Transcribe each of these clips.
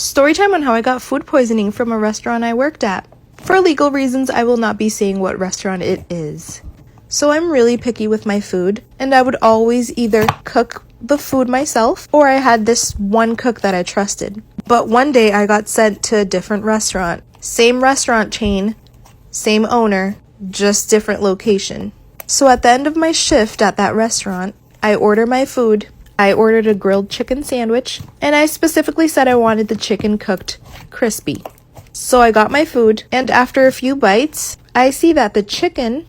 Storytime on how I got food poisoning from a restaurant I worked at. For legal reasons, I will not be saying what restaurant it is. So I'm really picky with my food, and I would always either cook the food myself, or I had this one cook that I trusted. But one day I got sent to a different restaurant. Same restaurant chain, same owner, just different location. So at the end of my shift at that restaurant, I order my food. I ordered a grilled chicken sandwich, and I specifically said I wanted the chicken cooked crispy. So I got my food, and after a few bites, I see that the chicken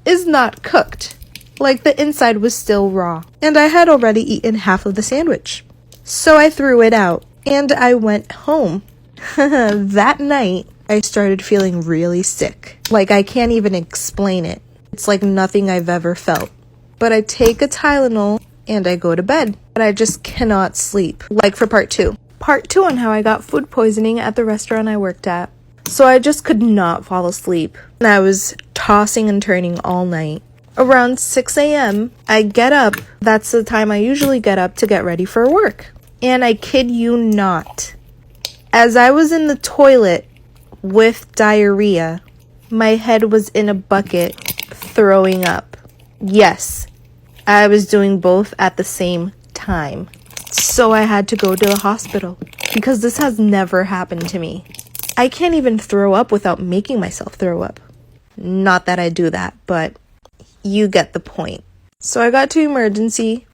is not cooked. Like the inside was still raw. And I had already eaten half of the sandwich. So I threw it out, and I went home. That night, I started feeling really sick. Like I can't even explain it. It's like nothing I've ever felt. But I take a Tylenol, and I go to bed, but I just cannot sleep. Like for part 2. Part 2 on how I got food poisoning at the restaurant I worked at. So I just could not fall asleep. And I was tossing and turning all night. Around 6 a.m., I get up. That's the time I usually get up to get ready for work. And I kid you not, as I was in the toilet with diarrhea, my head was in a bucket throwing up. Yes. I was doing both at the same time. So I had to go to the hospital because this has never happened to me. I can't even throw up without making myself throw up. Not that I do that, but you get the point. So I got to emergency.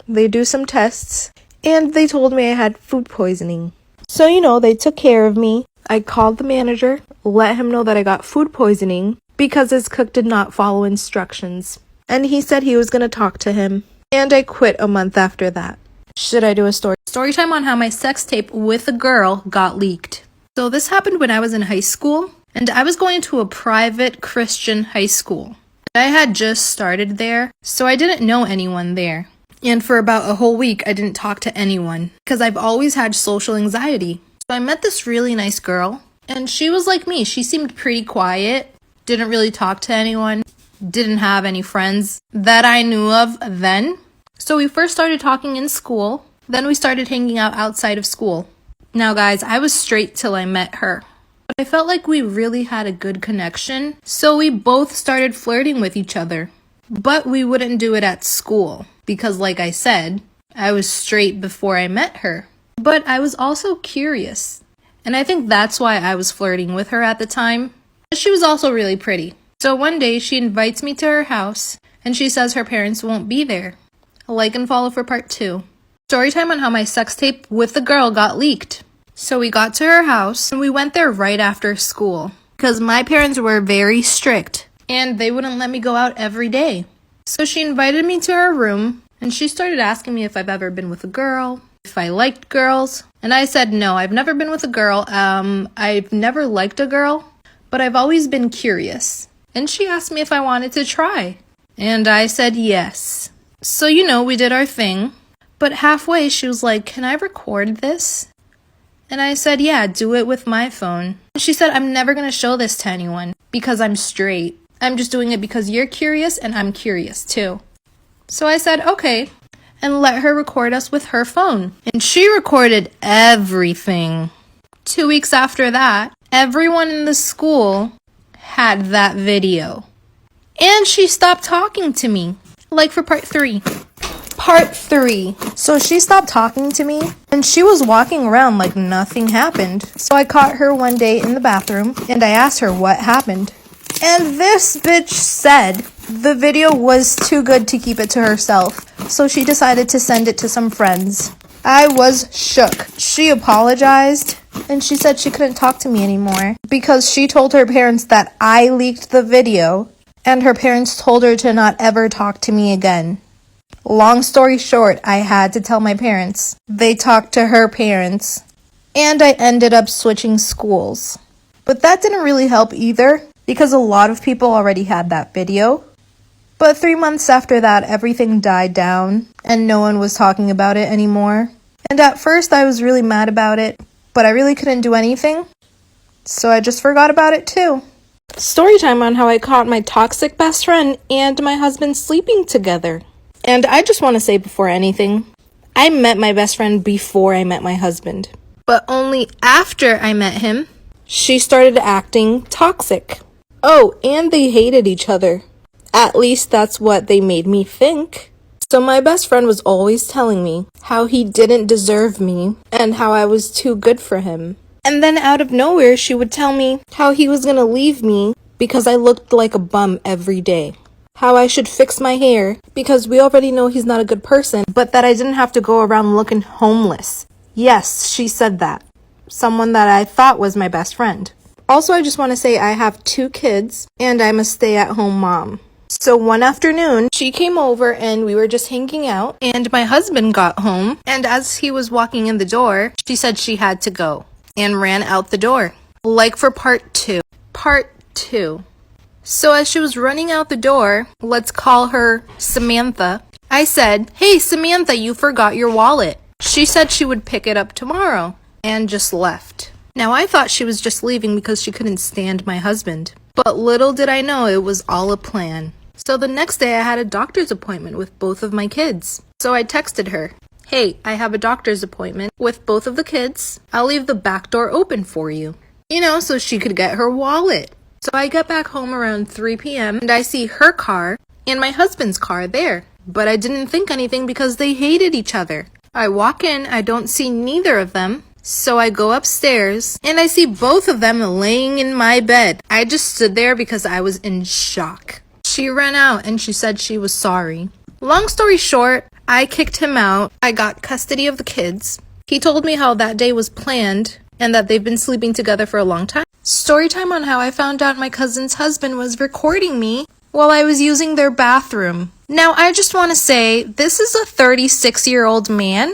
They do some tests and they told me I had food poisoning. So, they took care of me. I called the manager, let him know that I got food poisoning because his cook did not follow instructions. And he said he was going to talk to him. And I quit a month after that. Should I do a story time on how my sex tape with a girl got leaked? So this happened when I was in high school. And I was going to a private Christian high school. I had just started there, so I didn't know anyone there. And for about a whole week, I didn't talk to anyone. Because I've always had social anxiety. So I met this really nice girl. And she was like me. She seemed pretty quiet. Didn't really talk to anyone. Didn't have any friends that I knew of then. So we first started talking in school. Then we started hanging out outside of school. Now guys, I was straight till I met her. But I felt like we really had a good connection. So we both started flirting with each other. But we wouldn't do it at school. Because like I said, I was straight before I met her. But I was also curious. And I think that's why I was flirting with her at the time. She was also really pretty. So one day she invites me to her house and she says her parents won't be there. Like and follow for part 2. Storytime on how my sex tape with the girl got leaked. So we got to her house and we went there right after school because my parents were very strict and they wouldn't let me go out every day. So she invited me to her room and she started asking me if I've ever been with a girl, if I liked girls. And I said, no, I've never been with a girl. I've never liked a girl, but I've always been curious. And she asked me if I wanted to try. And I said yes. So, we did our thing. But halfway, she was like, can I record this? And I said, yeah, do it with my phone. She said, I'm never going to show this to anyone because I'm straight. I'm just doing it because you're curious and I'm curious too. So I said, okay. And let her record us with her phone. And she recorded everything. 2 weeks after that, everyone in the school had that video. And she stopped talking to me. Like for part 3. Part 3. So she stopped talking to me and she was walking around like nothing happened. So I caught her one day in the bathroom and I asked her what happened. And this bitch said the video was too good to keep it to herself. So she decided to send it to some friends. I was shook. She apologized and she said she couldn't talk to me anymore because she told her parents that I leaked the video and her parents told her to not ever talk to me again. Long story short, I had to tell my parents. They talked to her parents and I ended up switching schools. But that didn't really help either because a lot of people already had that video. But 3 months after that, everything died down and no one was talking about it anymore. And at first I was really mad about it, but I really couldn't do anything. So I just forgot about it too. Storytime on how I caught my toxic best friend and my husband sleeping together. And I just want to say before anything, I met my best friend before I met my husband. But only after I met him, she started acting toxic. Oh, and they hated each other. At least that's what they made me think. So my best friend was always telling me how he didn't deserve me and how I was too good for him. And then out of nowhere, she would tell me how he was gonna leave me because I looked like a bum every day. How I should fix my hair because we already know he's not a good person, but that I didn't have to go around looking homeless. Yes, she said that. Someone that I thought was my best friend. Also, I just want to say I have 2 kids and I'm a stay-at-home mom. So one afternoon, she came over and we were just hanging out, and my husband got home, and as he was walking in the door, she said she had to go and ran out the door. Like for part 2. Part 2. So as she was running out the door, let's call her Samantha, I said, "Hey Samantha, you forgot your wallet." She said she would pick it up tomorrow and just left. Now I thought she was just leaving because she couldn't stand my husband. But little did I know it was all a plan. So the next day I had a doctor's appointment with both of my kids. So I texted her, "Hey, I have a doctor's appointment with both of the kids. I'll leave the back door open for you." So she could get her wallet. So I get back home around 3 p.m. and I see her car and my husband's car there. But I didn't think anything because they hated each other. I walk in, I don't see neither of them. So I go upstairs and I see both of them laying in my bed. I just stood there because I was in shock. She ran out and she said she was sorry. Long story short, I kicked him out. I got custody of the kids. He told me how that day was planned and that they've been sleeping together for a long time. Story time on how I found out my cousin's husband was recording me while I was using their bathroom. Now, I just want to say, this is a 36-year-old man,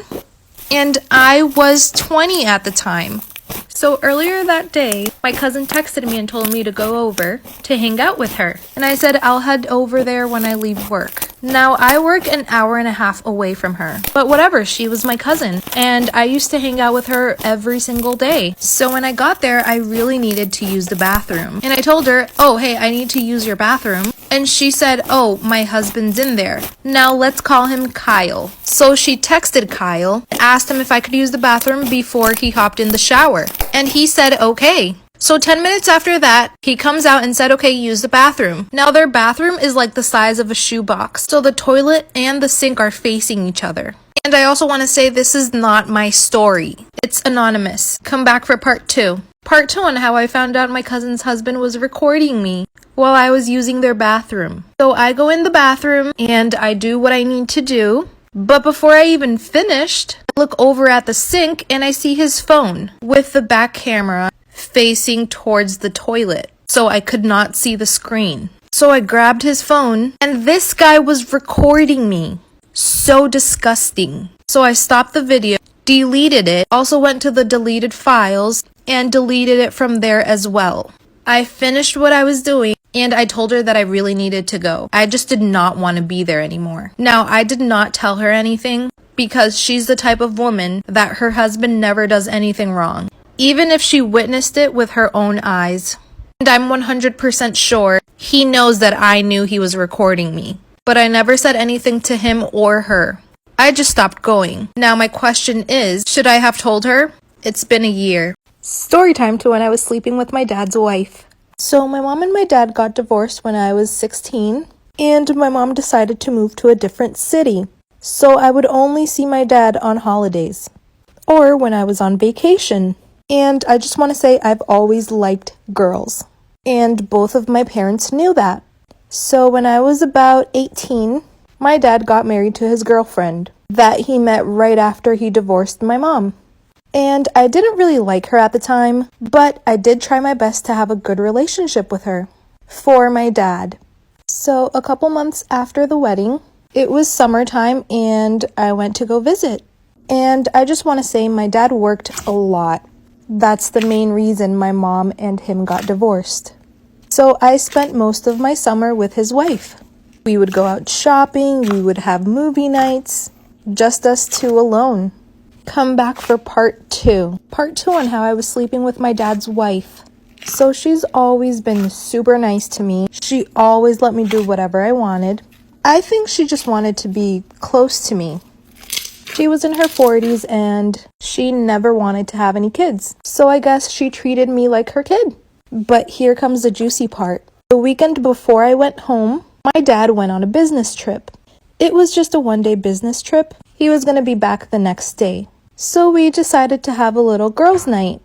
and I was 20 at the time. So earlier that day, my cousin texted me and told me to go over to hang out with her. And I said, I'll head over there when I leave work. Now, I work an hour and a half away from her. But whatever, she was my cousin. And I used to hang out with her every single day. So when I got there, I really needed to use the bathroom. And I told her, "Oh, hey, I need to use your bathroom." And she said, "Oh, my husband's in there. Now let's call him Kyle." So she texted Kyle, asked him if I could use the bathroom before he hopped in the shower. And he said, okay. So 10 minutes after that, he comes out and said, okay, use the bathroom. Now their bathroom is like the size of a shoebox. So the toilet and the sink are facing each other. And I also want to say this is not my story. It's anonymous. Come back for part 2. Part 2 on how I found out my cousin's husband was recording me while I was using their bathroom. So I go in the bathroom and I do what I need to do. But before I even finished, I look over at the sink and I see his phone with the back camera facing towards the toilet. So I could not see the screen. So I grabbed his phone and this guy was recording me. So disgusting. So I stopped the video, deleted it, also went to the deleted files and deleted it from there as well. I finished what I was doing and I told her that I really needed to go. I just did not want to be there anymore. Now, I did not tell her anything because she's the type of woman that her husband never does anything wrong, even if she witnessed it with her own eyes. And I'm 100% sure he knows that I knew he was recording me, but I never said anything to him or her. I just stopped going. Now my question is, should I have told her? It's been a year. Story time to when I was sleeping with my dad's wife. So my mom and my dad got divorced when I was 16, and my mom decided to move to a different city. So I would only see my dad on holidays or when I was on vacation. And I just want to say I've always liked girls, and both of my parents knew that. So when I was about 18, my dad got married to his girlfriend that he met right after he divorced my mom. And I didn't really like her at the time, but I did try my best to have a good relationship with her for my dad. So a couple months after the wedding, it was summertime and I went to go visit. And I just want to say my dad worked a lot. That's the main reason my mom and him got divorced. So I spent most of my summer with his wife. We would go out shopping, we would have movie nights, just us two alone. Come back for part 2. Part 2 on how I was sleeping with my dad's wife. So she's always been super nice to me. She always let me do whatever I wanted. I think she just wanted to be close to me. She was in her 40s and she never wanted to have any kids. So I guess she treated me like her kid. But here comes the juicy part. The weekend before I went home, my dad went on a business trip. It was just a one-day business trip. He was going to be back the next day. So we decided to have a little girls' night.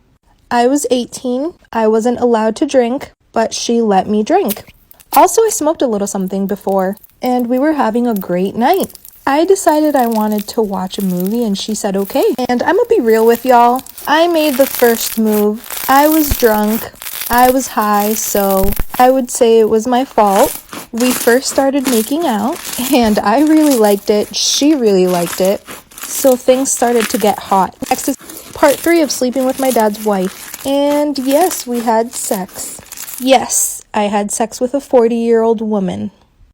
I was 18. I wasn't allowed to drink, but she let me drink. Also, I smoked a little something before, and we were having a great night. I decided I wanted to watch a movie, and she said okay. And I'm gonna be real with y'all. I made the first move. I was drunk. I was high, so I would say it was my fault. We first started making out, and I really liked it. She really liked it. So things started to get hot. Next is part 3 of sleeping with my dad's wife. And yes, we had sex. Yes, I had sex with a 40-year-old woman.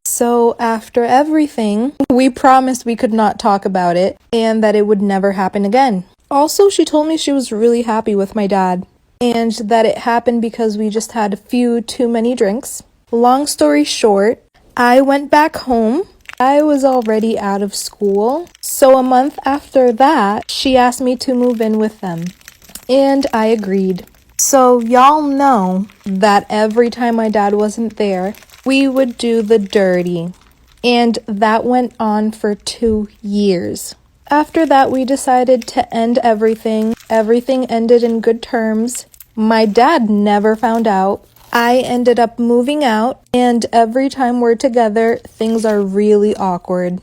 So after everything, we promised we could not talk about it and that it would never happen again. Also, she told me she was really happy with my dad and that it happened because we just had a few too many drinks. Long story short, I went back home. I was already out of school. So a month after that, she asked me to move in with them. And I agreed. So y'all know that every time my dad wasn't there, we would do the dirty. And that went on for 2 years. After that, we decided to end everything. Everything ended in good terms. My dad never found out. I ended up moving out, and every time we're together, things are really awkward.